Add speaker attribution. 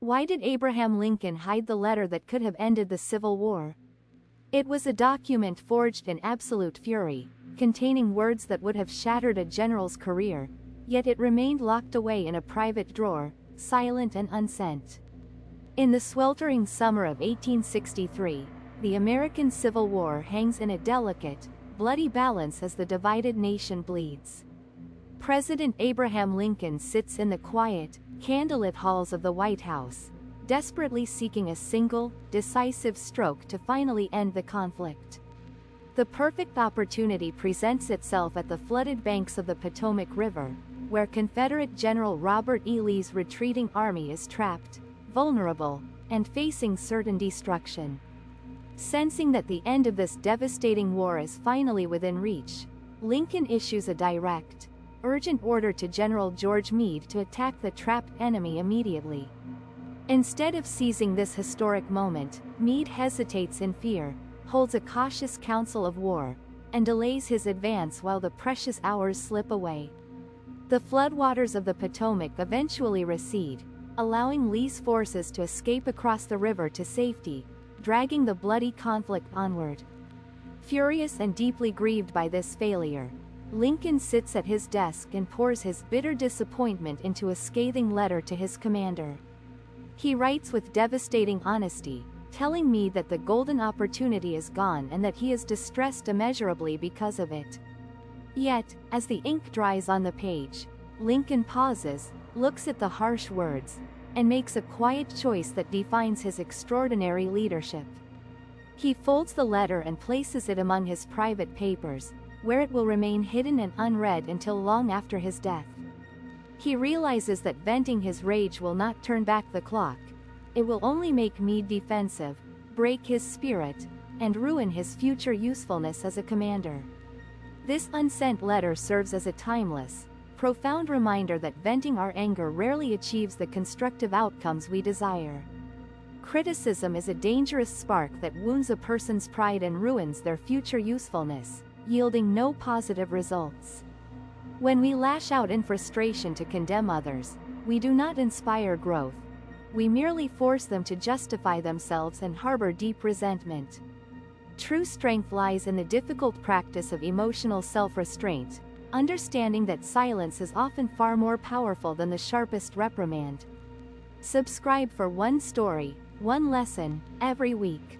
Speaker 1: Why did Abraham Lincoln hide the letter that could have ended the Civil War? It was a document forged in absolute fury, containing words that would have shattered a general's career, yet it remained locked away in a private drawer, silent and unsent. In the sweltering summer of 1863, the American Civil War hangs in a delicate, bloody balance as the divided nation bleeds. President Abraham Lincoln sits in the quiet, candlelit halls of the White House, desperately seeking a single, decisive stroke to finally end the conflict. The perfect opportunity presents itself at the flooded banks of the Potomac River, where Confederate General Robert E. Lee's retreating army is trapped, vulnerable, and facing certain destruction. Sensing that the end of this devastating war is finally within reach, Lincoln issues a direct, urgent order to General George Meade to attack the trapped enemy immediately. Instead of seizing this historic moment, Meade hesitates in fear, holds a cautious council of war, and delays his advance while the precious hours slip away. The floodwaters of the Potomac eventually recede, allowing Lee's forces to escape across the river to safety, dragging the bloody conflict onward. Furious and deeply grieved by this failure, Lincoln sits at his desk and pours his bitter disappointment into a scathing letter to his commander. He writes with devastating honesty, telling Meade that the golden opportunity is gone and that he is distressed immeasurably because of it. Yet, as the ink dries on the page, Lincoln pauses, looks at the harsh words, and makes a quiet choice that defines his extraordinary leadership. He folds the letter and places it among his private papers, where it will remain hidden and unread until long after his death. He realizes that venting his rage will not turn back the clock. It will only make Meade defensive, break his spirit, and ruin his future usefulness as a commander. This unsent letter serves as a timeless, profound reminder that venting our anger rarely achieves the constructive outcomes we desire. Criticism is a dangerous spark that wounds a person's pride and ruins their future usefulness, yielding no positive results. When we lash out in frustration to condemn others, we do not inspire growth. We merely force them to justify themselves and harbor deep resentment. True strength lies in the difficult practice of emotional self-restraint, understanding that silence is often far more powerful than the sharpest reprimand. Subscribe for one story, one lesson, every week.